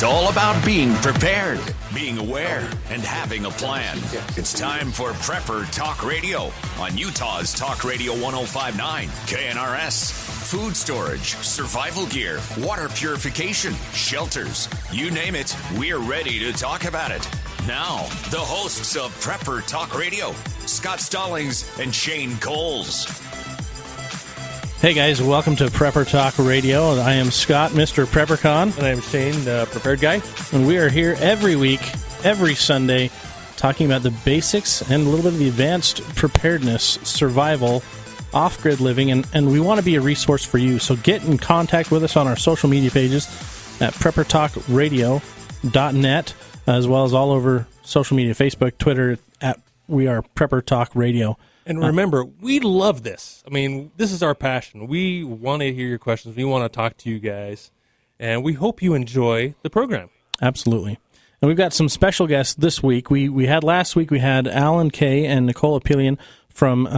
It's all about being prepared, being aware, and having a plan. It's time for Prepper Talk Radio on Utah's Talk Radio 105.9, KNRS. Food storage, survival gear, water purification, shelters, you name it, we're ready to talk about it. Now, the hosts of Prepper Talk Radio, Scott Stallings and Shane Coles. Hey guys, welcome to Prepper Talk Radio. I am Scott, Mr. PrepperCon. And I am Shane, the Prepared Guy. And we are here every week, every Sunday, talking about the basics and a little bit of the advanced preparedness, survival, off-grid living, and we want to be a resource for you. So get in contact with us on our social media pages at preppertalkradio.net, as well as all over social media, Facebook, Twitter, at we are Prepper Talk Radio. And remember, we love this. I mean, this is our passion. We want to hear your questions. We want to talk to you guys. And we hope you enjoy the program. Absolutely. And we've got some special guests this week. We had last week, we had Alan Kay and Nicole Apelian from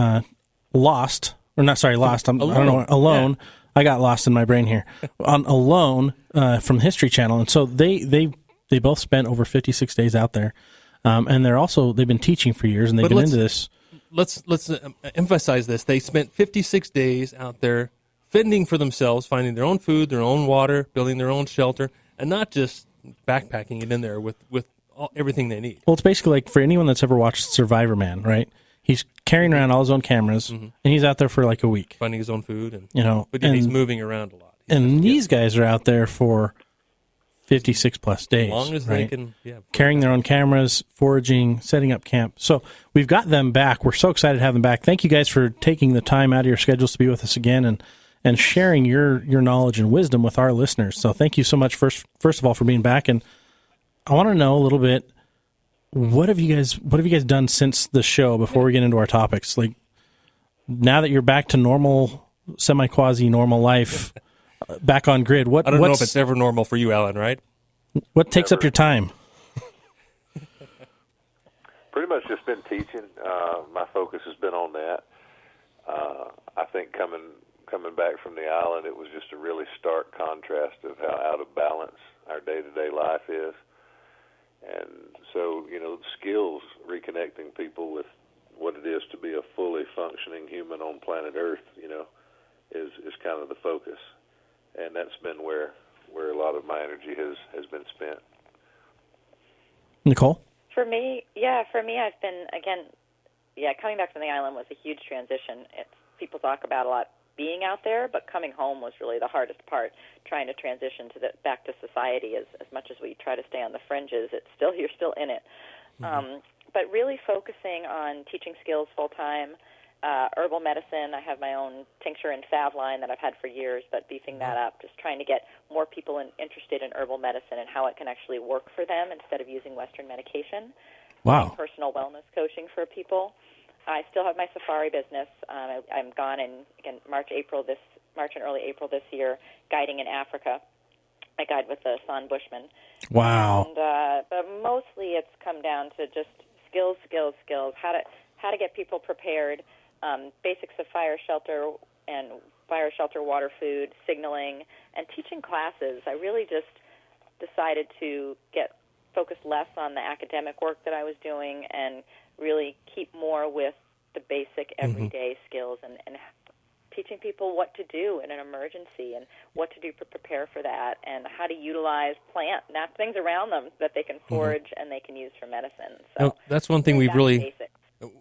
Lost. I don't know, Alone. Yeah. I got lost in my brain here. On Alone from the History Channel. And so they both spent over 56 days out there. And they've been teaching for years, and they've been into this. Let's emphasize this. They spent 56 days out there fending for themselves, finding their own food, their own water, building their own shelter, and not just backpacking it in there with everything they need. Well, it's basically like for anyone that's ever watched Survivor Man, right? He's carrying around all his own cameras, and he's out there for like a week. Finding his own food, but he's moving around a lot. These guys are out there for 56 plus days. As long as they can, carrying their own cameras, foraging, setting up camp. So we've got them back. We're so excited to have them back. Thank you guys for taking the time out of your schedules to be with us again and sharing your knowledge and wisdom with our listeners. So thank you so much, first of all, for being back. And I want to know a little bit, what have you guys done since the show before we get into our topics? Like, now that you're back to normal, semi-quasi-normal life, back on grid, I don't know if it's ever normal for you, Alan, right? What takes up your time? Pretty much just been teaching. My focus has been on that. I think coming back from the island, it was just a really stark contrast of how out of balance our day-to-day life is. And so, skills, reconnecting people with what it is to be a fully functioning human on planet Earth, is kind of the focus. And that's been where a lot of my energy has been spent. Nicole? For me, I've been, coming back from the island was a huge transition. People talk about a lot being out there, but coming home was really the hardest part, trying to transition back to society. As much as we try to stay on the fringes, you're still in it. But really focusing on teaching skills full-time, herbal medicine. I have my own tincture and salve line that I've had for years, but beefing that up, just trying to get more people interested in herbal medicine and how it can actually work for them instead of using Western medication. Wow. Personal wellness coaching for people. I still have my safari business. I'm gone in March and early April this year, guiding in Africa. I guide with the San Bushmen. Wow. And, but mostly it's come down to just skills. How to get people prepared. Basics of fire shelter, water, food, signaling, and teaching classes. I really just decided to focus less on the academic work that I was doing and really keep more with the basic everyday skills and teaching people what to do in an emergency and what to do to prepare for that and how to utilize things around them that they can forage and they can use for medicine. So that's one thing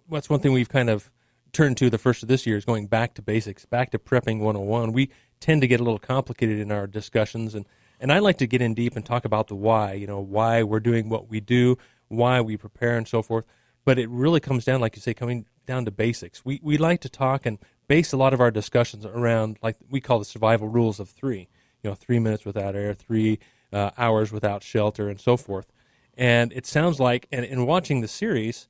that's one thing we've kind of turned to the first of this year is going back to basics, back to prepping 101. We tend to get a little complicated in our discussions, and I like to get in deep and talk about the why, why we're doing what we do, why we prepare and so forth. But it really comes down, like you say, coming down to basics. We like to talk and base a lot of our discussions around, like we call the survival rules of 3. 3 minutes without air, 3 hours without shelter, and so forth. And it sounds like, and in watching the series,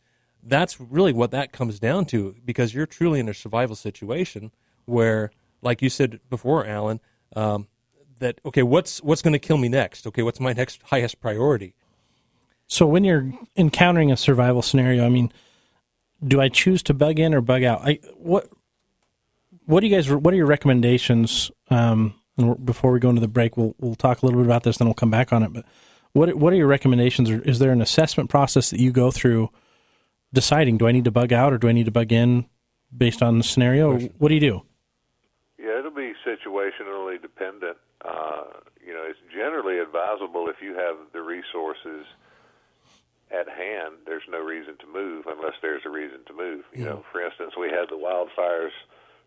that's really what that comes down to, because you're truly in a survival situation where, like you said before, Alan, that, okay, what's going to kill me next? Okay, what's my next highest priority? So when you're encountering a survival scenario, I mean, do I choose to bug in or bug out? What are your recommendations? And before we go into the break, we'll talk a little bit about this, then we'll come back on it. But What are your recommendations? Or is there an assessment process that you go through deciding, do I need to bug out or do I need to bug in based on the scenario? What do you do? Yeah, it'll be situationally dependent. It's generally advisable if you have the resources at hand, there's no reason to move unless there's a reason to move. For instance, we had the wildfires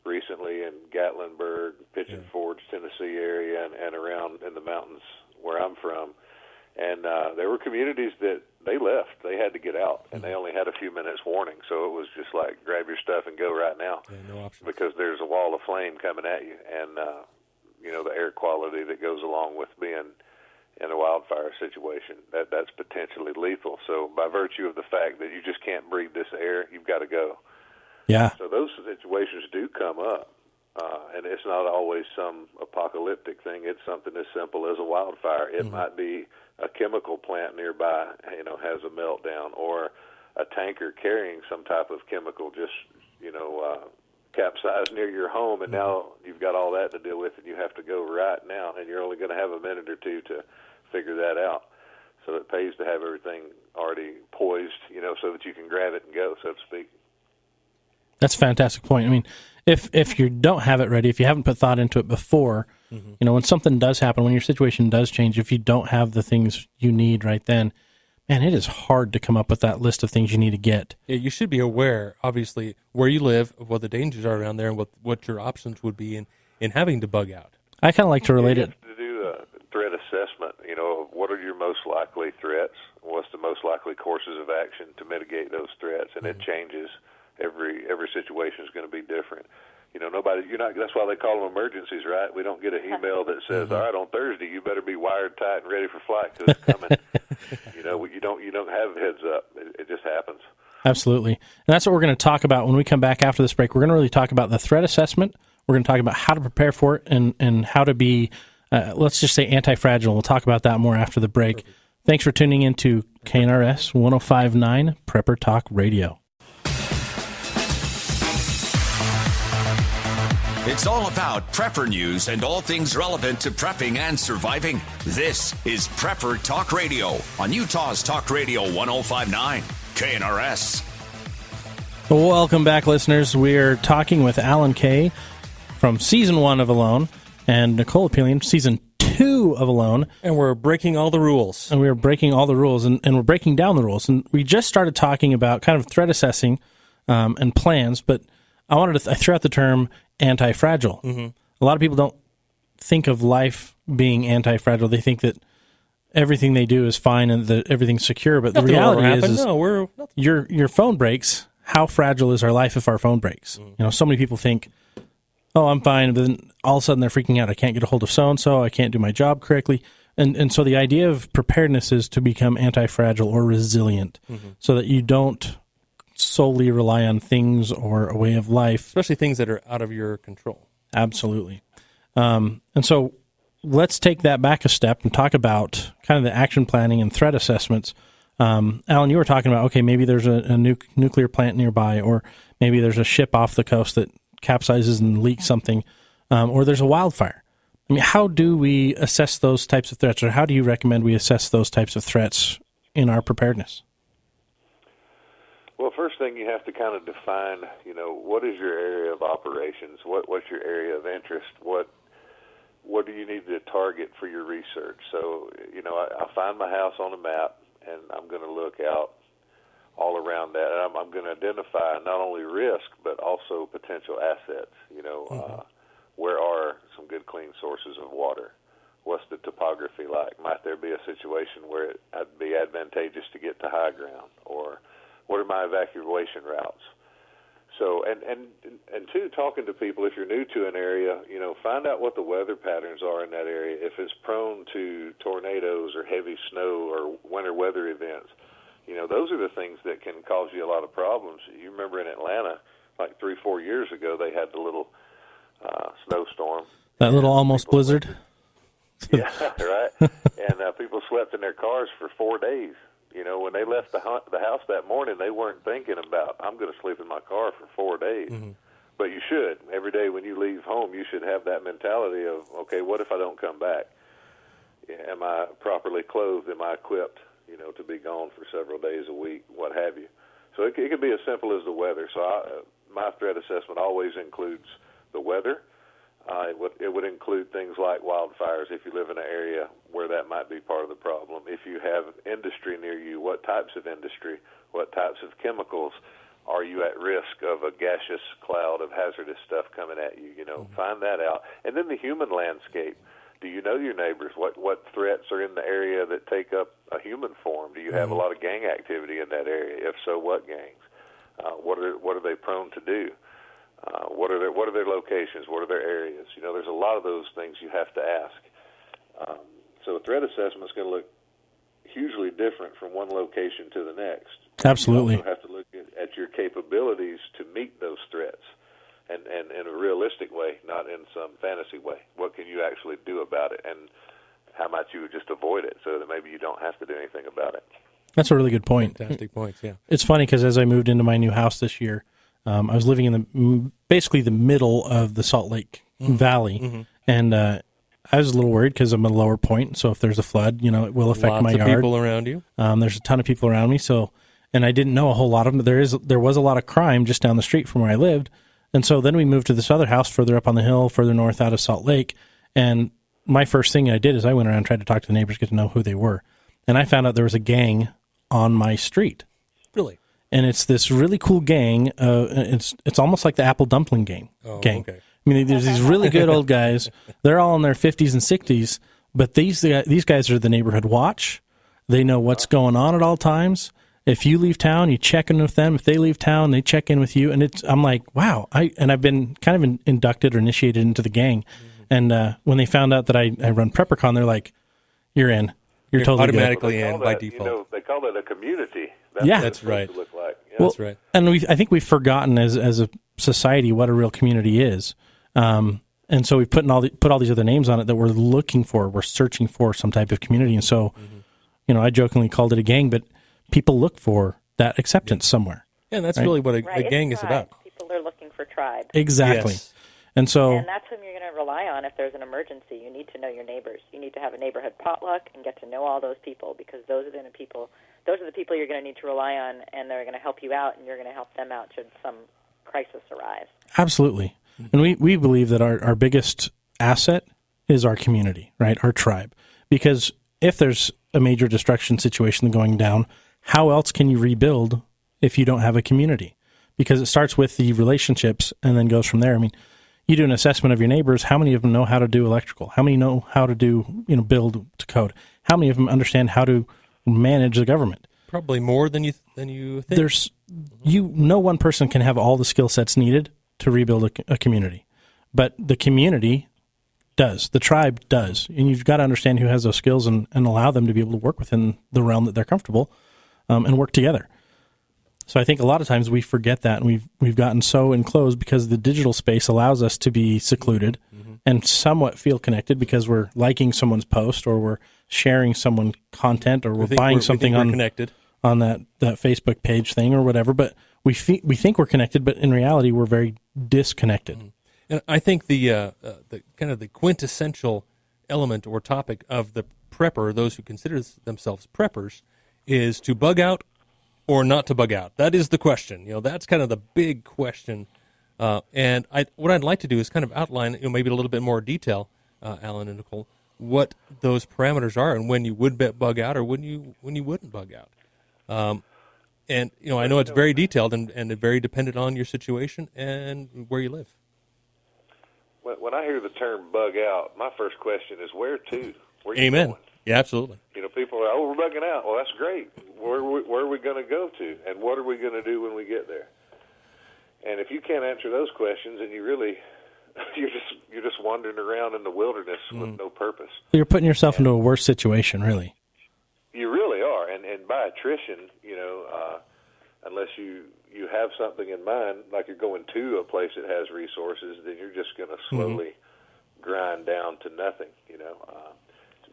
recently in Gatlinburg, Pigeon Forge, Tennessee area, and around in the mountains where I'm from. And there were communities that they left. They had to get out, and they only had a few minutes warning. So it was just like, grab your stuff and go right now, no options. because there's a wall of flame coming at you. And, the air quality that goes along with being in a wildfire situation, that's potentially lethal. So by virtue of the fact that you just can't breathe this air, you've got to go. Yeah. So those situations do come up, and it's not always some apocalyptic thing. It's something as simple as a wildfire. It might be a chemical plant nearby, has a meltdown, or a tanker carrying some type of chemical just, capsized near your home, and now you've got all that to deal with, and you have to go right now, and you're only going to have a minute or two to figure that out. So it pays to have everything already poised, so that you can grab it and go, so to speak. That's a fantastic point. I mean, if you don't have it ready, if you haven't put thought into it before, when something does happen, when your situation does change, if you don't have the things you need right then, man, it is hard to come up with that list of things you need to get. Yeah, you should be aware, obviously, where you live, of what the dangers are around there, and what your options would be in having to bug out. I kind of like to relate it. To do a threat assessment, what are your most likely threats? What's the most likely courses of action to mitigate those threats? And it changes. Every situation is going to be different. That's why they call them emergencies, right? We don't get an email that says, all right, on Thursday, you better be wired tight and ready for flight because it's coming. You don't have heads up. It just happens. Absolutely. And that's what we're going to talk about when we come back after this break. We're going to really talk about the threat assessment. We're going to talk about how to prepare for it and how to be, let's just say, anti-fragile. We'll talk about that more after the break. Perfect. Thanks for tuning in to KNRS 105.9 Prepper Talk Radio. It's all about prepper news and all things relevant to prepping and surviving. This is Prepper Talk Radio on Utah's Talk Radio 105.9 KNRS. Welcome back, listeners. We're talking with Alan Kay from Season 1 of Alone and Nicole Apelian, Season 2 of Alone. And we're breaking all the rules. And we're breaking all the rules, and we're breaking down the rules. And we just started talking about kind of threat assessing and plans, but I threw out the term anti-fragile. A lot of people don't think of life being anti-fragile. They think that everything they do is fine and that everything's secure. But nothing the reality is your phone breaks. How fragile is our life if our phone breaks? So many people think, oh, I'm fine. But then all of a sudden they're freaking out. I can't get a hold of so-and-so. I can't do my job correctly. And so the idea of preparedness is to become anti-fragile or resilient so that you don't solely rely on things or a way of life. Especially things that are out of your control. Absolutely. And so let's take that back a step and talk about kind of the action planning and threat assessments. Alan, you were talking about, okay, maybe there's a nuclear plant nearby, or maybe there's a ship off the coast that capsizes and leaks something, or there's a wildfire. I mean, how do we assess those types of threats, or how do you recommend we assess those types of threats in our preparedness? Well, first thing you have to kind of define, what is your area of operations? What's your area of interest? What do you need to target for your research? So, I find my house on a map, and I'm going to look out all around that. And I'm going to identify not only risk, but also potential assets. Where are some good, clean sources of water? What's the topography like? Might there be a situation where it'd be advantageous to get to high ground? Or what are my evacuation routes? So, and two, talking to people, if you're new to an area, find out what the weather patterns are in that area. If it's prone to tornadoes or heavy snow or winter weather events, those are the things that can cause you a lot of problems. You remember in Atlanta, like 3-4 years ago, they had the little snowstorm. That little almost blizzard? Yeah, right. And people slept in their cars for 4 days. When they left the house that morning, they weren't thinking about, I'm going to sleep in my car for 4 days. But you should. Every day when you leave home, you should have that mentality of, okay, what if I don't come back? Am I properly clothed? Am I equipped, to be gone for several days a week, what have you? So it could be as simple as the weather. So my threat assessment always includes the weather. It would include things like wildfires if you live in an area where that might be part of the problem. If you have industry near you, what types of industry, what types of chemicals, are you at risk of a gaseous cloud of hazardous stuff coming at you? Find that out. And then the human landscape. Do you know your neighbors? What threats are in the area that take up a human form? Do you have a lot of gang activity in that area? If so, what gangs? What are they prone to do? What are their locations? What are their areas? There's a lot of those things you have to ask. So a threat assessment is going to look hugely different from one location to the next. Absolutely. You also have to look at your capabilities to meet those threats, and in a realistic way, not in some fantasy way. What can you actually do about it, and how might you just avoid it so that maybe you don't have to do anything about it? That's a really good point. Fantastic points, yeah. It's funny because as I moved into my new house this year, I was living in basically the middle of the Salt Lake Valley, and I was a little worried because I'm at a lower point. So if there's a flood, it will affect my yard. Lots of people around you. There's a ton of people around me. And I didn't know a whole lot of them. There was a lot of crime just down the street from where I lived. And so then we moved to this other house further up on the hill, further north out of Salt Lake. And my first thing I did is I went around and tried to talk to the neighbors, get to know who they were. And I found out there was a gang on my street. Really? And it's this really cool gang. It's almost like the Apple Dumpling gang. Okay. I mean, there's these really good old guys. They're all in their 50s and 60s, but these guys are the neighborhood watch. They know what's going on at all times. If you leave town, you check in with them. If they leave town, they check in with you. And I'm like, wow. I've been kind of inducted or initiated into the gang. And when they found out that I run PrepperCon, they're like, you're in. You're totally automatically good. in by default. They call that a community. That's right. To look like. Yeah. Well, that's right. And I think we've forgotten as a society what a real community is. And so we've put all these other names on it that we're looking for. We're searching for some type of community. And so, I jokingly called it a gang, but people look for that acceptance somewhere. Yeah, and that's really what a gang is about. People are looking for tribe. Exactly. Yes. And so, and that's whom you're going to rely on if there's an emergency. You need to know your neighbors. You need to have a neighborhood potluck and get to know all those people, because those are the people you're going to need to rely on, and they're going to help you out, and you're going to help them out should some crisis arise. Absolutely. And we believe that our biggest asset is our community, right? Our tribe. Because if there's a major destruction situation going down, how else can you rebuild if you don't have a community? Because it starts with the relationships and then goes from there. I mean, you do an assessment of your neighbors. How many of them know how to do electrical? How many know how to do, build to code? How many of them understand how to manage the government? Probably more than you think. There's, no one person can have all the skill sets needed to rebuild a community, but the community does. The tribe does, and you've got to understand who has those skills and allow them to be able to work within the realm that they're comfortable, and work together. So I think a lot of times we forget that, and we've gotten so enclosed because the digital space allows us to be secluded and somewhat feel connected because we're liking someone's post or we're sharing someone's content or we're buying something on that Facebook page thing or whatever. But we think we're connected, but in reality we're very disconnected. And I think the kind of the quintessential element or topic of the prepper, those who consider themselves preppers, is to bug out or not to bug out. That is the question. That's kind of the big question. And what I'd like to do is kind of outline, maybe a little bit more detail, Alan and Nicole, what those parameters are and when you would bug out or when you wouldn't bug out. And I know it's very detailed and very dependent on your situation and where you live. When I hear the term bug out, my first question is where to? Where you Amen. going? Yeah, absolutely. People are, we're bugging out. Well, that's great. Where are we going to go to, and what are we going to do when we get there? And if you can't answer those questions, then you're just wandering around in the wilderness with no purpose. You're putting yourself into a worse situation, really. You really are, and by attrition, unless you have something in mind, like you're going to a place that has resources, then you're just going to slowly grind down to nothing.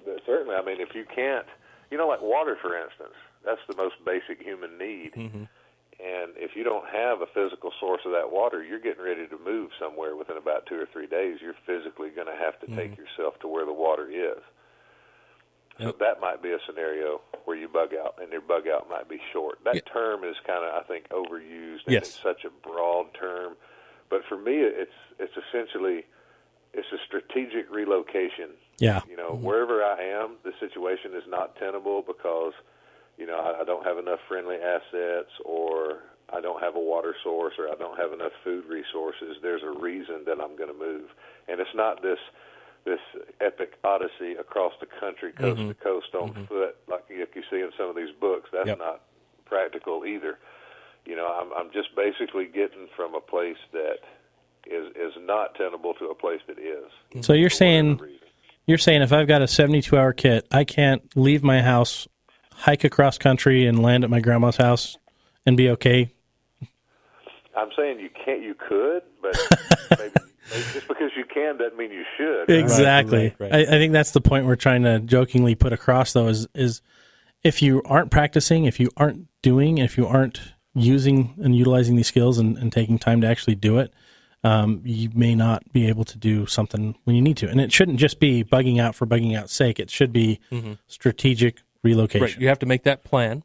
But certainly, if you can't, like water, for instance, that's the most basic human need. And if you don't have a physical source of that water, you're getting ready to move somewhere within about 2 or 3 days. You're physically going to have to take yourself to where the water is. So that might be a scenario where you bug out, and your bug out might be short. That term is kind of, I think, overused, and it's such a broad term. But for me, it's essentially it's a strategic relocation. Yeah. Wherever I am, the situation is not tenable because, I don't have enough friendly assets, or I don't have a water source, or I don't have enough food resources. There's a reason that I'm going to move. And it's not this epic odyssey across the country, coast to coast on foot, like you see in some of these books. That's not practical either. I'm just basically getting from a place that is not tenable to a place that is. So you're saying if I've got a 72-hour kit, I can't leave my house, hike across country, and land at my grandma's house and be okay? I'm saying you can't. You could, but maybe just because you can doesn't mean you should. Exactly. Right. I think that's the point we're trying to jokingly put across, though, is if you aren't practicing, if you aren't doing, if you aren't using and utilizing these skills and taking time to actually do it, you may not be able to do something when you need to. And it shouldn't just be bugging out for bugging out's sake. It should be strategic relocation. Right. You have to make that plan,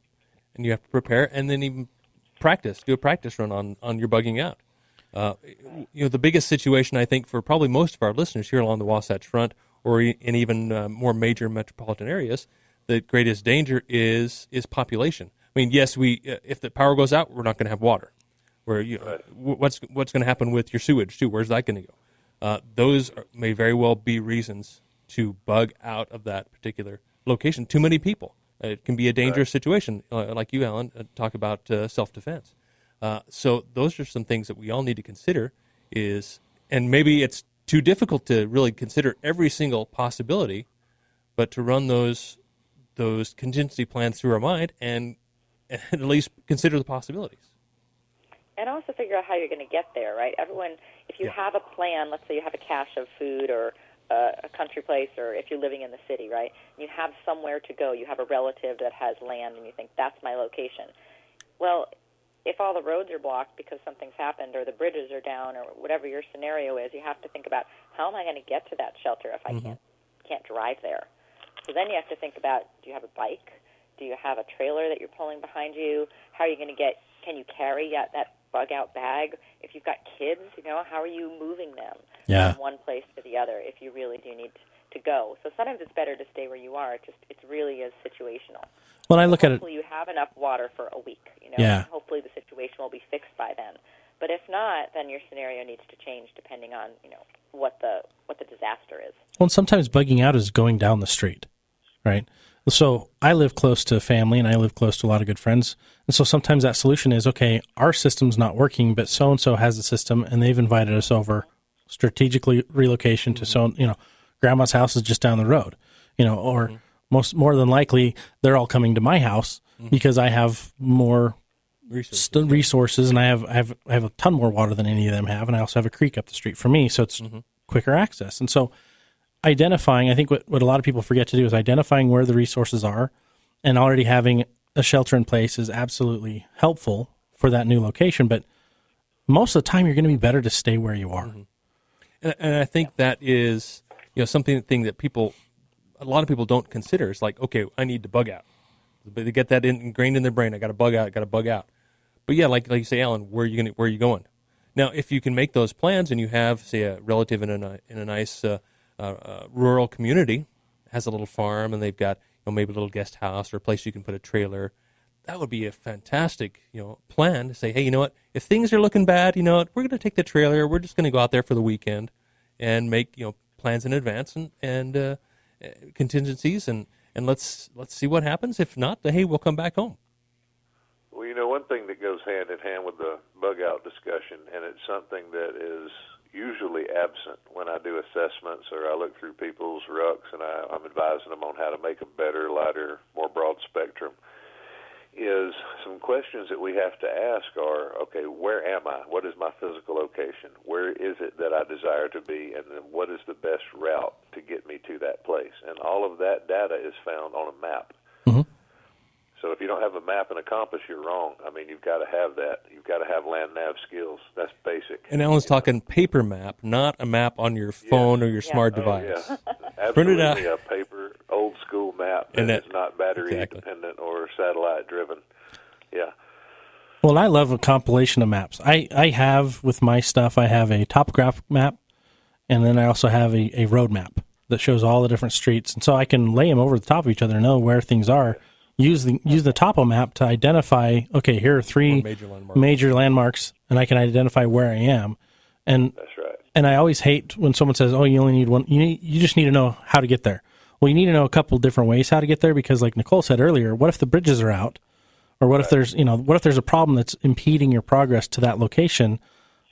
and you have to prepare, and then even do a practice run on your bugging out. The biggest situation, I think, for probably most of our listeners here along the Wasatch Front or in even more major metropolitan areas, the greatest danger is population. I mean, yes, if the power goes out, we're not going to have water. What's going to happen with your sewage, too? Where's that going to go? Those may very well be reasons to bug out of that particular location. Too many people. It can be a dangerous situation, like you, Alan, talk about self-defense. So those are some things that we all need to consider and maybe it's too difficult to really consider every single possibility, but to run those contingency plans through our mind and at least consider the possibilities. And also figure out how you're going to get there, right? Everyone, if you have a plan, let's say you have a cache of food or a country place, or if you're living in the city, right? You have somewhere to go. You have a relative that has land, and you think, that's my location. Well, if all the roads are blocked because something's happened or the bridges are down or whatever your scenario is, you have to think about, how am I going to get to that shelter if I can't drive there? So then you have to think about, do you have a bike? Do you have a trailer that you're pulling behind you? How are you going to can you carry that bug-out bag? If you've got kids, how are you moving them from one place to the other if you really do need to go? So sometimes it's better to stay where you are. It really is situational. When I look at it, hopefully you have enough water for a week. Hopefully the situation will be fixed by then. But if not, then your scenario needs to change depending on what the disaster is. Well, and sometimes bugging out is going down the street, right? So I live close to family, and I live close to a lot of good friends. And so sometimes that solution is, okay, our system's not working, but so-and-so has a system, and they've invited us over, strategically relocation to grandma's house is just down the road, or more than likely they're all coming to my house because I have more resources, and I have a ton more water than any of them have, and I also have a creek up the street from me, so it's quicker access. And so identifying, I think what a lot of people forget to do is identifying where the resources are, and already having a shelter in place is absolutely helpful for that new location. But most of the time, you're going to be better to stay where you are. And I think that is something that a lot of people don't consider. It's like, okay, I need to bug out. But they get that ingrained in their brain. I got to bug out. But yeah, like you say, Alan, where are you going? Now, if you can make those plans and you have, say, a relative in a nice rural community, has a little farm, and they've got maybe a little guest house or a place you can put a trailer, that would be a fantastic plan to say, hey, you know what? If things are looking bad, we're going to take the trailer. We're just going to go out there for the weekend and make plans in advance and contingencies and let's see what happens. If not, hey, we'll come back home. Well, one thing that goes hand in hand with the bug-out discussion, and it's something that is usually absent when I do assessments or I look through people's rucks and I'm advising them on how to make them better, lighter, more broad spectrum, is some questions that we have to ask are, okay, where am I? What is my physical location? Where is it that I desire to be? And then what is the best route to get me to that place? And all of that data is found on a map. So if you don't have a map and a compass, you're wrong. I mean, you've got to have that. You've got to have land nav skills. That's basic. And Alan's talking paper map, not a map on your phone or your smart device. Yeah, absolutely. A paper, old school map and it's not battery dependent or satellite driven. Yeah. Well, I love a compilation of maps. I have, with my stuff, I have a topographic map, and then I also have a road map that shows all the different streets. And so I can lay them over the top of each other and know where things are. Use the topo map to identify, okay, here are three major landmarks, and I can identify where I am. And that's right. And I always hate when someone says, oh, you only need one. You just need to know how to get there. Well, you need to know a couple different ways how to get there, because like Nicole said earlier, what if the bridges are out? Or what if there's a problem that's impeding your progress to that location?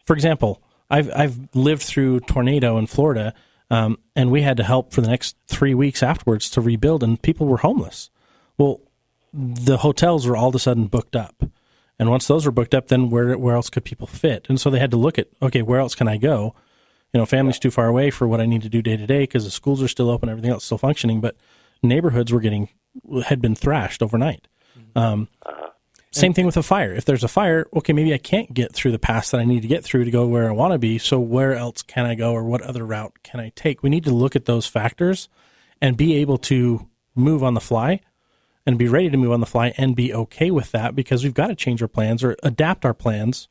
For example, I've lived through tornado in Florida, and we had to help for the next 3 weeks afterwards to rebuild, and people were homeless. Well, the hotels were all of a sudden booked up. And once those were booked up, then where else could people fit? And so they had to look at, okay, where else can I go? Family's too far away for what I need to do day to day because the schools are still open, everything else is still functioning, but neighborhoods had been thrashed overnight. Same thing with a fire. If there's a fire, okay, maybe I can't get through the pass that I need to get through to go where I want to be. So where else can I go, or what other route can I take? We need to look at those factors and be able to move on the fly and be ready to move on the fly and be okay with that, because we've got to change our plans or adapt our plans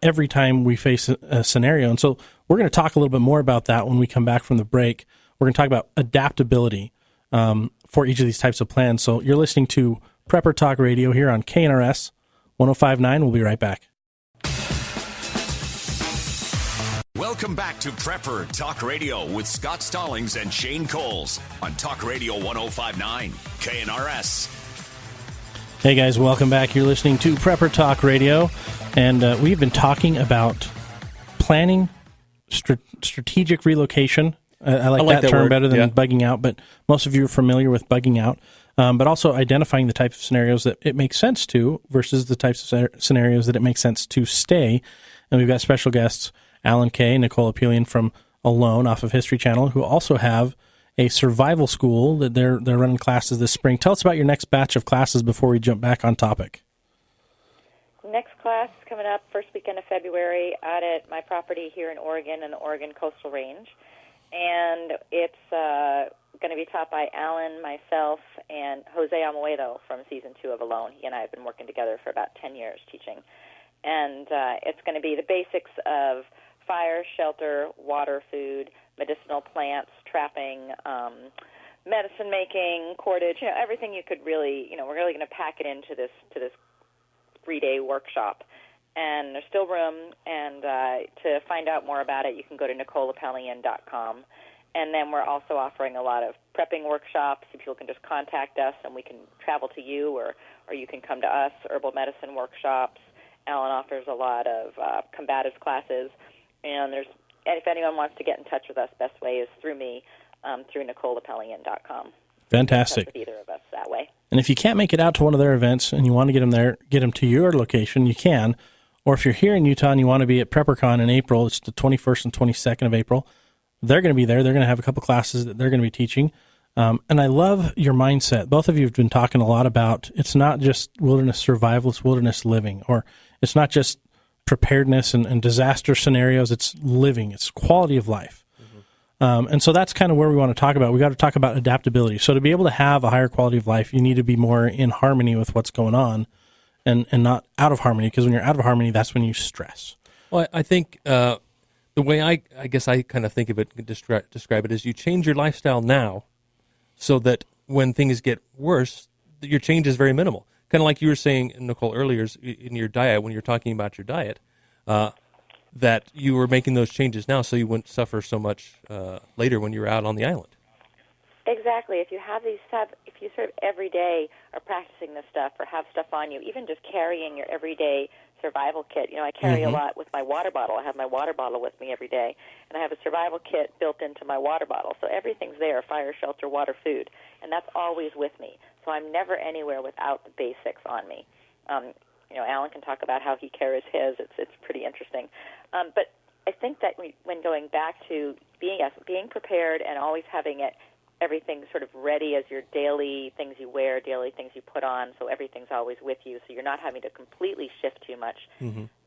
every time we face a scenario. And so we're going to talk a little bit more about that when we come back from the break. We're going to talk about adaptability for each of these types of plans. So you're listening to Prepper Talk Radio here on KNRS 105.9. We'll be right back. Welcome back to Prepper Talk Radio with Scott Stallings and Shane Coles on Talk Radio 105.9 KNRS. Hey guys, welcome back. You're listening to Prepper Talk Radio, and we've been talking about planning, strategic relocation. I like that term better than bugging out, but most of you are familiar with bugging out. But also identifying the types of scenarios that it makes sense to versus the types of scenarios that it makes sense to stay. And we've got special guests, Alan Kay, Nicole Apelian from Alone off of History Channel, who also have a survival school that they're running classes this spring. Tell us about your next batch of classes before we jump back on topic. Next class is coming up first weekend of February out at my property here in Oregon, in the Oregon Coastal Range. And it's going to be taught by Alan, myself, and Jose Amoedo from Season 2 of Alone. He and I have been working together for about 10 years teaching. And it's going to be the basics of fire, shelter, water, food, medicinal plants, trapping, medicine making, cordage, everything you could really, we're really going to pack it into this 3-day workshop. And there's still room, and to find out more about it, you can go to NicoleApelian.com. And then we're also offering a lot of prepping workshops. People can just contact us, and we can travel to you, or you can come to us, herbal medicine workshops. Alan offers a lot of combatives classes. And if anyone wants to get in touch with us, best way is through me, through NicoleApelian.com. Fantastic. With either of us that way. And if you can't make it out to one of their events and you want to get them there, get them to your location, you can. Or if you're here in Utah and you want to be at PrepperCon in April, it's the 21st and 22nd of April, they're going to be there. They're going to have a couple classes that they're going to be teaching. And I love your mindset. Both of you have been talking a lot about it's not just wilderness survival, it's wilderness living. Or it's not just preparedness and disaster scenarios, it's living. It's quality of life. And so that's kind of where we want to talk about. We got to talk about adaptability. So to be able to have a higher quality of life, you need to be more in harmony with what's going on. And not out of harmony, because when you're out of harmony, that's when you stress. Well, I think the way I guess I kind of think of it, describe it, is you change your lifestyle now so that when things get worse, your change is very minimal. Kind of like you were saying, Nicole, earlier in your diet, when you're talking about your diet, that you were making those changes now so you wouldn't suffer so much later when you're out on the island. Exactly. If you have if you sort of every day are practicing this stuff or have stuff on you, even just carrying your everyday survival kit. I carry a lot with my water bottle. I have my water bottle with me every day, and I have a survival kit built into my water bottle. So everything's there: fire, shelter, water, food, and that's always with me. So I'm never anywhere without the basics on me. Alan can talk about how he carries his. It's pretty interesting. But I think that when going back to being prepared and always having everything sort of ready as your daily things you wear, daily things you put on, so everything's always with you, so you're not having to completely shift too much.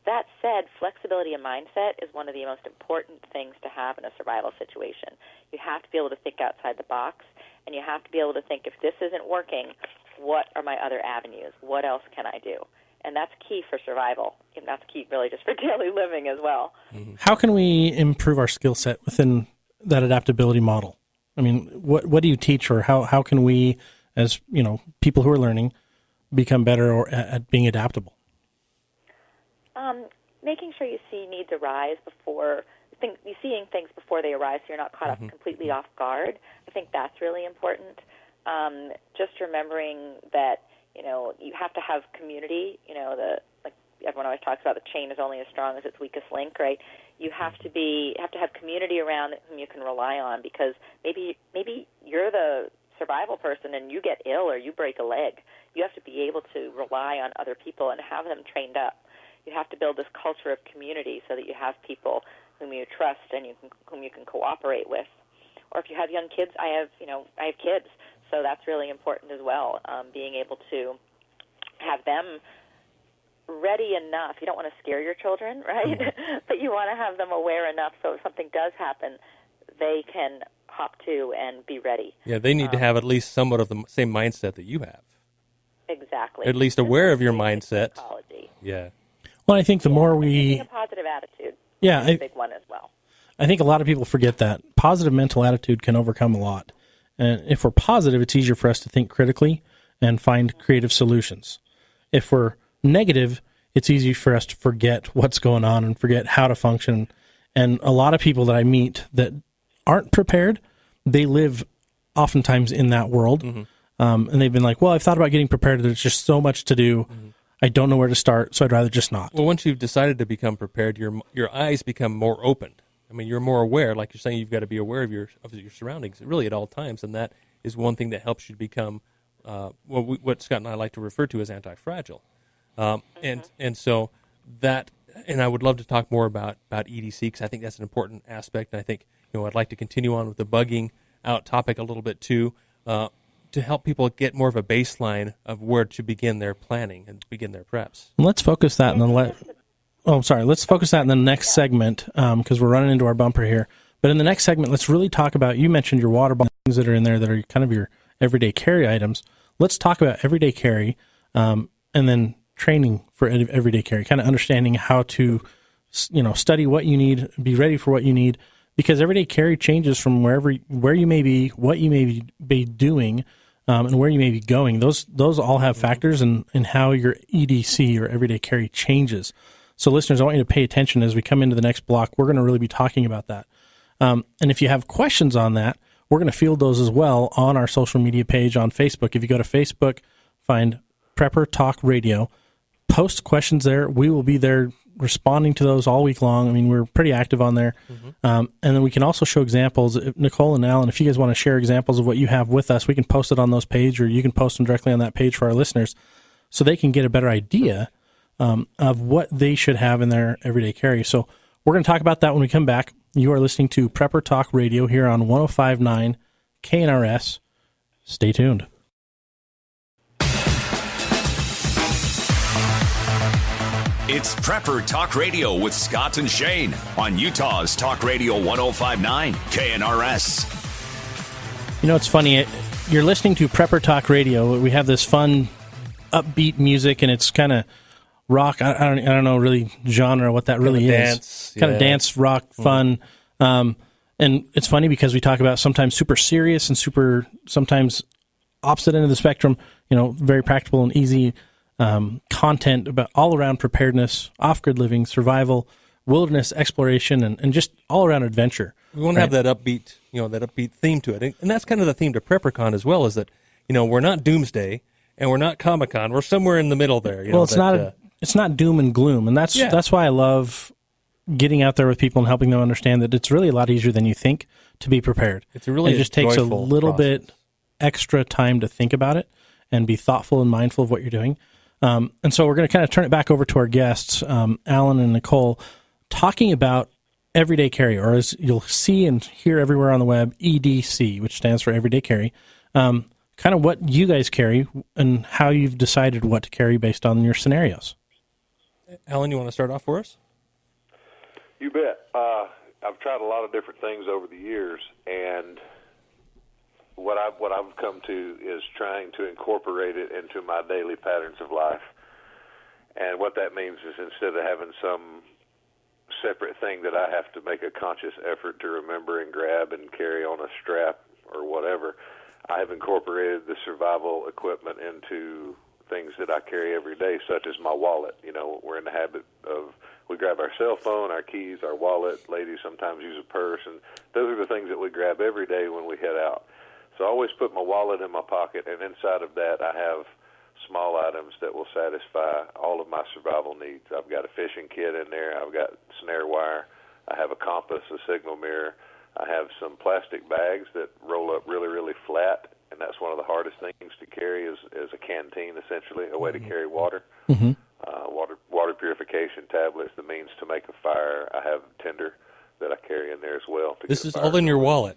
That said, flexibility of mindset is one of the most important things to have in a survival situation. You have to be able to think outside the box, and you have to be able to think, if this isn't working, what are my other avenues? What else can I do? And that's key for survival, and that's key really just for daily living as well. How can we improve our skill set within that adaptability model? I mean, what do you teach, or how can we, as people who are learning, become better at being adaptable? Making sure you see needs arise seeing things before they arise, so you're not caught up completely off guard. I think that's really important. Just remembering that you have to have community. Like everyone always talks about, the chain is only as strong as its weakest link, right? You have to have community around whom you can rely on, because maybe you're the survival person and you get ill or you break a leg. You have to be able to rely on other people and have them trained up. You have to build this culture of community so that you have people whom you trust and whom you can cooperate with. Or if you have young kids, I have kids, so that's really important as well. Being able to have them ready enough. You don't want to scare your children, right? But you want to have them aware enough so if something does happen, they can hop to and be ready. Yeah, they need to have at least somewhat of the same mindset that you have. Exactly. At least aware of your mindset. Psychology. Yeah. Well, I think the more we... a positive attitude is a big one as well. I think a lot of people forget that. Positive mental attitude can overcome a lot. And if we're positive, it's easier for us to think critically and find creative solutions. If we're negative, it's easy for us to forget what's going on and forget how to function. And a lot of people that I meet that aren't prepared, they live oftentimes in that world. And they've been like, well, I've thought about getting prepared. There's just so much to do. I don't know where to start, so I'd rather just not. Well, once you've decided to become prepared, your eyes become more open. I mean, you're more aware. Like you're saying, you've got to be aware of your surroundings, really at all times, and that is one thing that helps you become what Scott and I like to refer to as anti-fragile. And so that, and I would love to talk more about EDC, because I think that's an important aspect. And I think I'd like to continue on with the bugging out topic a little bit too, to help people get more of a baseline of where to begin their planning and begin their preps. Let's focus that Let's focus that in the next segment, because we're running into our bumper here. But in the next segment, let's really talk about, you mentioned your water bottles, things that are in there that are kind of your everyday carry items. Let's talk about everyday carry, and then training for everyday carry, kind of understanding how to, study what you need, be ready for what you need, because everyday carry changes from where you may be, what you may be doing, and where you may be going. Those all have factors in how your EDC, or everyday carry, changes. So listeners, I want you to pay attention as we come into the next block. We're going to really be talking about that. And if you have questions on that, we're going to field those as well on our social media page on Facebook. If you go to Facebook, find Prepper Talk Radio, post questions there. We will be there responding to those all week long. I mean, we're pretty active on there. And then we can also show examples. Nicole and Alan, if you guys want to share examples of what you have with us, we can post it on those pages, or you can post them directly on that page for our listeners so they can get a better idea of what they should have in their everyday carry. So we're going to talk about that when we come back. You are listening to Prepper Talk Radio here on 105.9 KNRS. Stay tuned. It's Prepper Talk Radio with Scott and Shane on Utah's Talk Radio 105.9 KNRS. It's funny. You're listening to Prepper Talk Radio. We have this fun, upbeat music, and it's kind of rock. I don't know really genre what that really is. Kind of dance, rock, fun. And it's funny because we talk about sometimes super serious and sometimes opposite end of the spectrum, very practical and easy content about all around preparedness, off-grid living, survival, wilderness exploration, and just all around adventure. We want to have that upbeat theme to it. And that's kind of the theme to PrepperCon as well, is that, we're not Doomsday and we're not Comic-Con. We're somewhere in the middle there. It's not doom and gloom, and that's why I love getting out there with people and helping them understand that it's really a lot easier than you think to be prepared. It just takes a little bit extra time to think about it and be thoughtful and mindful of what you're doing. And so we're going to kind of turn it back over to our guests, Alan and Nicole, talking about everyday carry, or as you'll see and hear everywhere on the web, EDC, which stands for everyday carry. Kind of what you guys carry and how you've decided what to carry based on your scenarios. Alan, you want to start off for us? You bet. I've tried a lot of different things over the years, and what I've come to is trying to incorporate it into my daily patterns of life. And what that means is instead of having some separate thing that I have to make a conscious effort to remember and grab and carry on a strap or whatever, I have incorporated the survival equipment into things that I carry every day, such as my wallet. You know, we're in the habit of, we grab our cell phone, our keys, our wallet. Ladies sometimes use a purse, and those are the things that we grab every day when we head out. So I always put my wallet in my pocket, and inside of that I have small items that will satisfy all of my survival needs. I've got a fishing kit in there. I've got snare wire. I have a compass, a signal mirror. I have some plastic bags that roll up really, really flat, and that's one of the hardest things to carry is a canteen, essentially, a way to carry water. Mm-hmm. Water purification tablets, the means to make a fire. I have tinder that I carry in there as well. This is all in your wallet.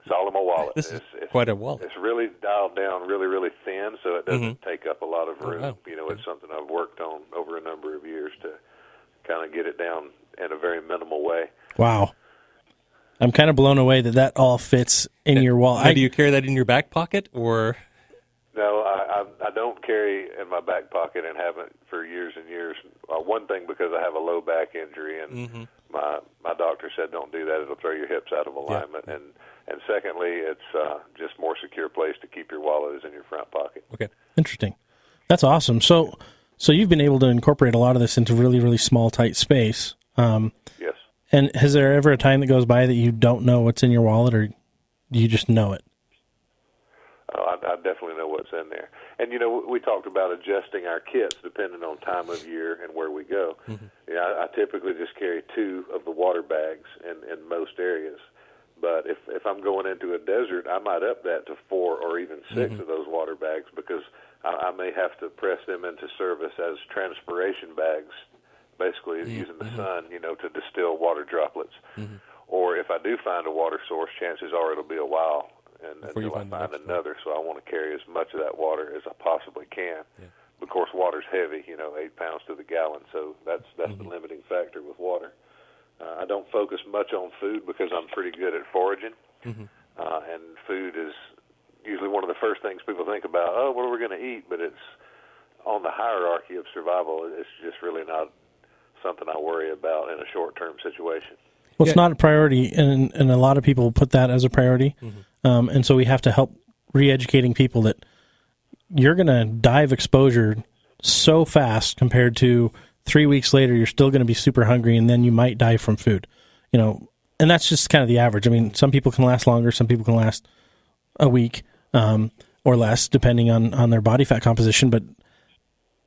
It's all in my wallet. This is quite a wallet. It's really dialed down really, really thin, so it doesn't take up a lot of room. Wow. You know, it's something I've worked on over a number of years to kind of get it down in a very minimal way. Wow. I'm kind of blown away that all fits in your wallet. Now, do you carry that in your back pocket, or? No, I don't carry in my back pocket and haven't for years and years. One thing, because I have a low back injury, and my doctor said don't do that. It'll throw your hips out of alignment. Yeah. And secondly, it's just more secure place to keep your wallet is in your front pocket. Okay. Interesting. That's awesome. So you've been able to incorporate a lot of this into really, really small, tight space. Yes. And has there ever a time that goes by that you don't know what's in your wallet, or you just know it? I definitely know what's in there. And, you know, we talked about adjusting our kits depending on time of year and where we go. Mm-hmm. I typically just carry 2 of the water bags in most areas. But if I'm going into a desert, I might up that to 4 or even 6 of those water bags, because I may have to press them into service as transpiration bags, basically using the sun, you know, to distill water droplets. Mm-hmm. Or if I do find a water source, chances are it'll be a while until I find another. So I want to carry as much of that water as I possibly can. Yeah. Of course, water's heavy, you know, 8 pounds to the gallon, so that's the limiting factor with water. I don't focus much on food because I'm pretty good at foraging, and food is usually one of the first things people think about. Oh, what are we going to eat? But it's on the hierarchy of survival. It's just really not something I worry about in a short-term situation. Well, it's not a priority, and a lot of people put that as a priority, and so we have to help re-educating people that you're going to die of exposure so fast compared to 3 weeks later, you're still going to be super hungry, and then you might die from food, you know, and that's just kind of the average. I mean, some people can last longer, some people can last a week or less, depending on their body fat composition. But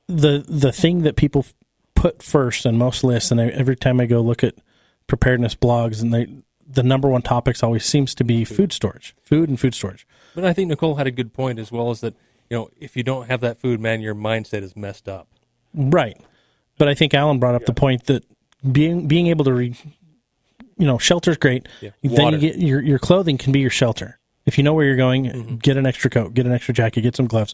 the thing that people put first on most lists, and every time I go look at preparedness blogs, and the number one topics always seems to be food and food storage. But I think Nicole had a good point as well, is that, you know, if you don't have that food, man, your mindset is messed up. Right. But I think Alan brought up the point that being able to, shelter's great. Yeah. Then you get your clothing can be your shelter. If you know where you're going, get an extra coat, get an extra jacket, get some gloves.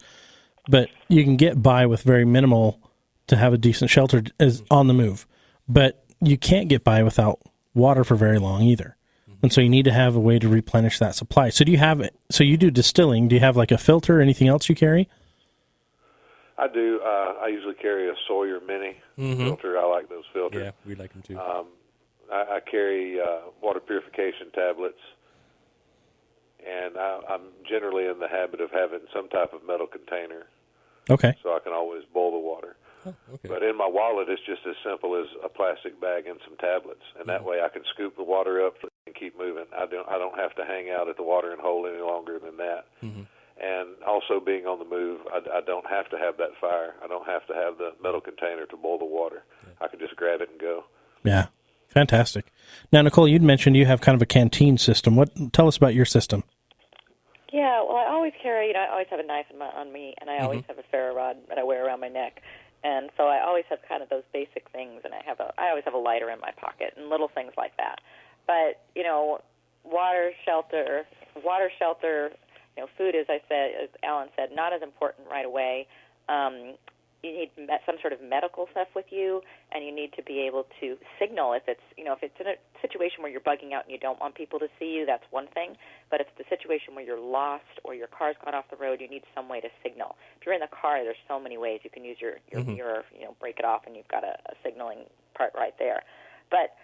But you can get by with very minimal to have a decent shelter as on the move. But you can't get by without water for very long either. And so you need to have a way to replenish that supply. So you do distilling. Do you have like a filter or anything else you carry? I do. I usually carry a Sawyer Mini filter. I like those filters. Yeah, we like them too. I carry water purification tablets, and I'm generally in the habit of having some type of metal container. Okay. So I can always boil the water. Oh, okay. But in my wallet, it's just as simple as a plastic bag and some tablets, and that way I can scoop the water up and keep moving. I don't have to hang out at the watering hole any longer than that. Mm-hmm. And also being on the move, I don't have to have that fire. I don't have to have the metal container to boil the water. I can just grab it and go. Yeah, fantastic. Now, Nicole, you'd mentioned you have kind of a canteen system. Tell us about your system. Yeah, well, I always carry, I always have a knife on me, and I always have a ferro rod that I wear around my neck. And so I always have kind of those basic things, and I always have a lighter in my pocket and little things like that. But, water, shelter, food, as Alan said, not as important right away. some sort of medical stuff with you, and you need to be able to signal if it's in a situation where you're bugging out and you don't want people to see you. That's one thing, but if it's the situation where you're lost or your car's gone off the road, you need some way to signal. If you're in the car, there's so many ways you can use your mirror, break it off, and you've got a signaling part right there. But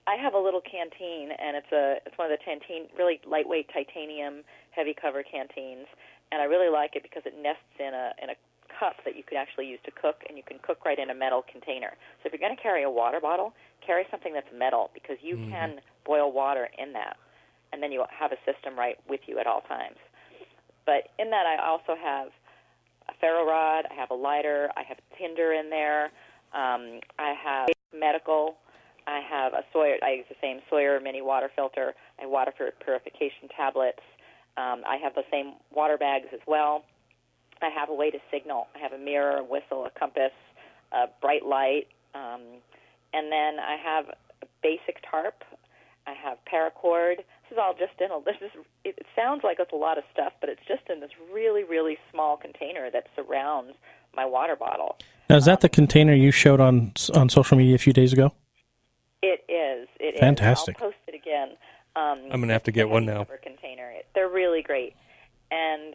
I have a little canteen, and it's one of the really lightweight titanium heavy cover canteens, and I really like it because it nests in a cup that you could actually use to cook, and you can cook right in a metal container. So if you're going to carry a water bottle, carry something that's metal, because you can boil water in that, and then you have a system right with you at all times. But in that, I also have a ferro rod, I have a lighter, I have tinder in there, I have medical, I have I use the same Sawyer mini water filter, I have water purification tablets, I have the same water bags as well. I have a way to signal. I have a mirror, a whistle, a compass, a bright light, and then I have a basic tarp. I have paracord. This is all just it sounds like it's a lot of stuff, but it's just in this really, really small container that surrounds my water bottle. Now, is that the container you showed on social media a few days ago? It is. It Fantastic. is. I'll post it again. I'm going to have to get one now. Container. They're really great. And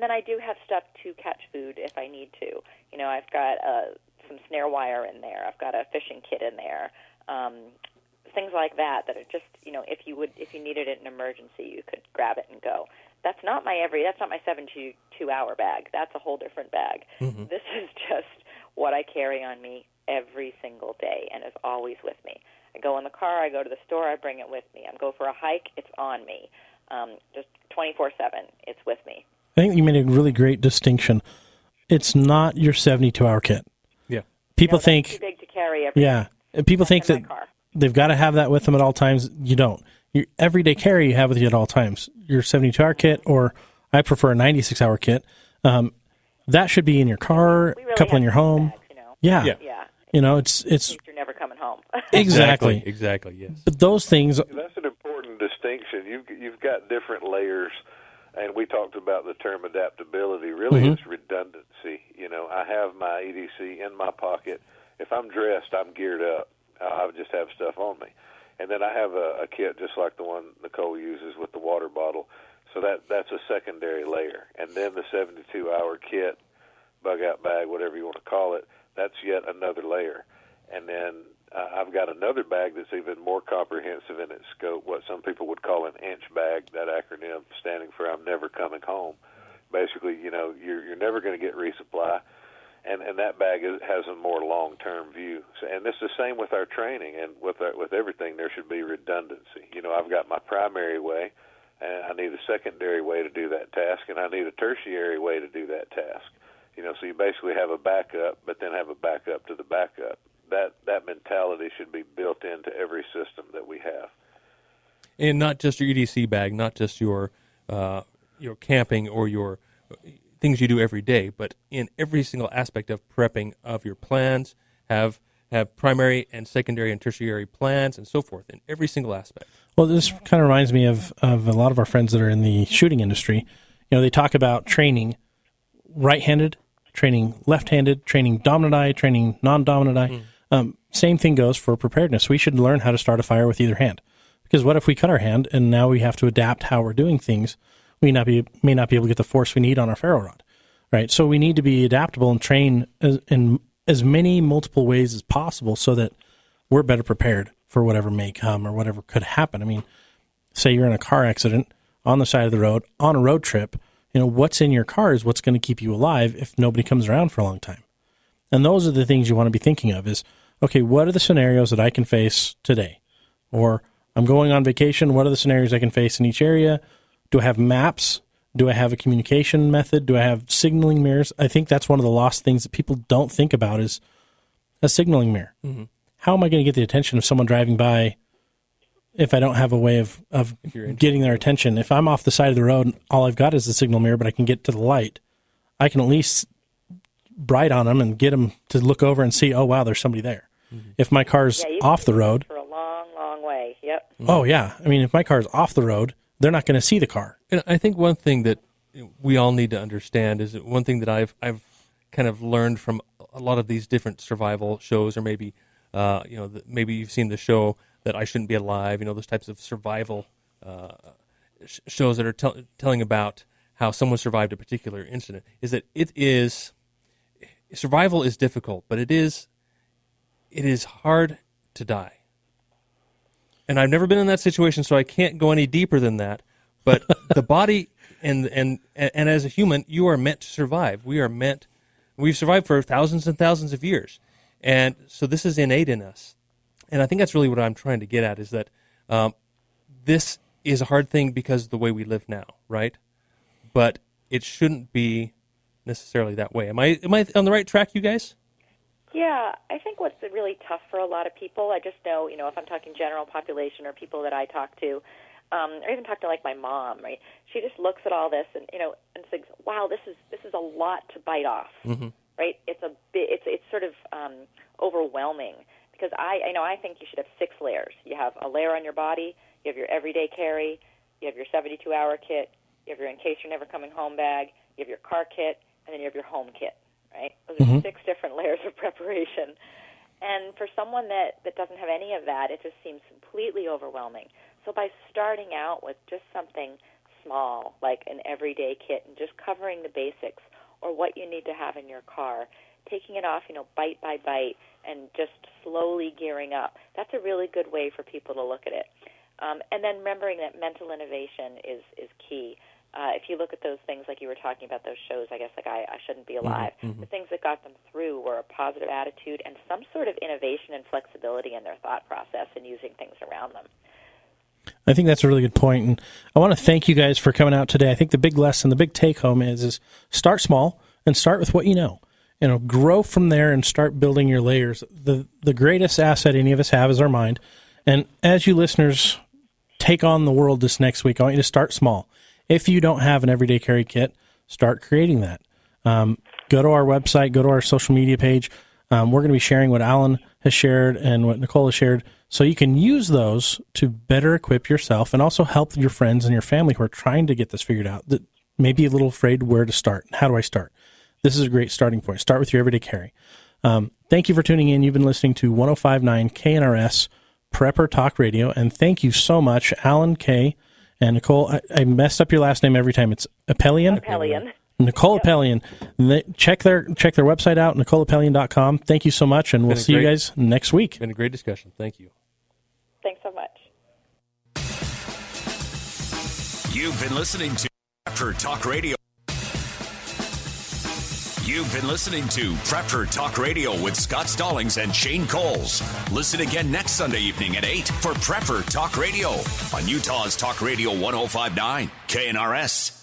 then I do have stuff to catch food if I need to. I've got some snare wire in there. I've got a fishing kit in there. Things like that are just, if you needed it in an emergency, you could grab it and go. That's not my 72-hour bag. That's a whole different bag. Mm-hmm. This is just what I carry on me every single day and is always with me. I go in the car, I go to the store, I bring it with me. I go for a hike, it's on me. Just 24/7, it's with me. I think you made a really great distinction. It's not your 72-hour kit. Yeah. People think too big to carry every Yeah. People think that they've got to have that with them at all times. You don't. Your everyday carry you have with you at all times. Your 72-hour kit, or I prefer a 96-hour kit, that should be in your car, a couple in your home. Bags, Yeah. It's you're never coming home. Exactly. Exactly, yes. But those things... That's an important distinction. You've got different layers, and we talked about the term adaptability. Really, it's redundancy. I have my EDC in my pocket. If I'm dressed, I'm geared up. I just have stuff on me. And then I have a kit just like the one Nicole uses with the water bottle. So that's a secondary layer. And then the 72-hour kit, bug-out bag, whatever you want to call it, that's yet another layer. And then I've got another bag that's even more comprehensive in its scope, what some people would call an inch bag, that acronym standing for I'm never coming home. Basically, you're never going to get resupply. And that bag has a more long-term view. So, and it's the same with our training, and with everything, there should be redundancy. I've got my primary way, and I need a secondary way to do that task, and I need a tertiary way to do that task. So you basically have a backup, but then have a backup to the backup. That mentality should be built into every system that we have. And not just your EDC bag, not just your camping or your things you do every day, but in every single aspect of prepping of your plans, have primary and secondary and tertiary plans and so forth in every single aspect. Well, this kind of reminds me of a lot of our friends that are in the shooting industry. They talk about training right-handed, training left-handed, training dominant eye, training non-dominant eye. Same thing goes for preparedness. We should learn how to start a fire with either hand. Because what if we cut our hand and now we have to adapt how we're doing things? We may not be able to get the force we need on our ferro rod, right? So we need to be adaptable and train in as many multiple ways as possible so that we're better prepared for whatever may come or whatever could happen. I mean, say you're in a car accident on the side of the road, on a road trip, what's in your car is what's going to keep you alive if nobody comes around for a long time. And those are the things you want to be thinking of is, okay, what are the scenarios that I can face today? Or I'm going on vacation, what are the scenarios I can face in each area? Do I have maps? Do I have a communication method? Do I have signaling mirrors? I think that's one of the lost things that people don't think about is a signaling mirror. Mm-hmm. How am I going to get the attention of someone driving by if I don't have a way of getting their attention? If I'm off the side of the road, all I've got is the signal mirror, but I can get to the light. I can at least bright on them and get them to look over and see, oh, wow, there's somebody there. Mm-hmm. If my car's off the road. For a long, long way, yep. Mm-hmm. Oh, yeah. I mean, if my car's off the road, they're not going to see the car. And I think one thing that we all need to understand is that one thing that I've kind of learned from a lot of these different survival shows, or maybe maybe you've seen the show that I Shouldn't Be Alive, those types of survival shows that are telling about how someone survived a particular incident, is that survival is difficult, but it is hard to die. And I've never been in that situation, so I can't go any deeper than that. But the body and as a human, you are meant to survive. We've survived for thousands and thousands of years. And so this is innate in us. And I think that's really what I'm trying to get at, is that this is a hard thing because of the way we live now, right? But it shouldn't be necessarily that way. Am I on the right track, you guys? Yeah, I think what's really tough for a lot of people, I just know, if I'm talking general population or people that I talk to, or even talk to like my mom, right? She just looks at all this and and thinks, "Wow, this is a lot to bite off." Mm-hmm. Right? It's sort of overwhelming, because I think you should have 6 layers. You have a layer on your body, you have your everyday carry, you have your 72-hour kit, you have your in case you're never coming home bag, you have your car kit, and then you have your home kit. Right? Those are 6 different layers of preparation. And for someone that doesn't have any of that, it just seems completely overwhelming. So by starting out with just something small, like an everyday kit, and just covering the basics, or what you need to have in your car, taking it off, bite by bite, and just slowly gearing up, that's a really good way for people to look at it. And then remembering that mental innovation is key. If you look at those things like you were talking about, those shows, I guess, like I Shouldn't Be Alive, the things that got them through were a positive attitude and some sort of innovation and flexibility in their thought process and using things around them. I think that's a really good point, and I want to thank you guys for coming out today. I think the big lesson, the big take-home is start small and start with what you know. Grow from there and start building your layers. The greatest asset any of us have is our mind, and as you listeners take on the world this next week, I want you to start small. If you don't have an everyday carry kit, start creating that. Go to our website, go to our social media page. We're going to be sharing what Alan has shared and what Nicole has shared, so you can use those to better equip yourself and also help your friends and your family who are trying to get this figured out, that may be a little afraid where to start. How do I start? This is a great starting point. Start with your everyday carry. Thank you for tuning in. You've been listening to 105.9 KNRS Prepper Talk Radio, and thank you so much, Alan K. and Nicole. I messed up your last name every time. It's Apelian? Apelian. Nicole Apelian. Check their website out, NicoleApelian.com. Thank you so much, and we'll see you guys next week. Been a great discussion. Thank you. Thanks so much. You've been listening to Prepper Talk Radio. You've been listening to Prepper Talk Radio with Scott Stallings and Shane Coles. Listen again next Sunday evening at 8 for Prepper Talk Radio on Utah's Talk Radio 105.9 KNRS.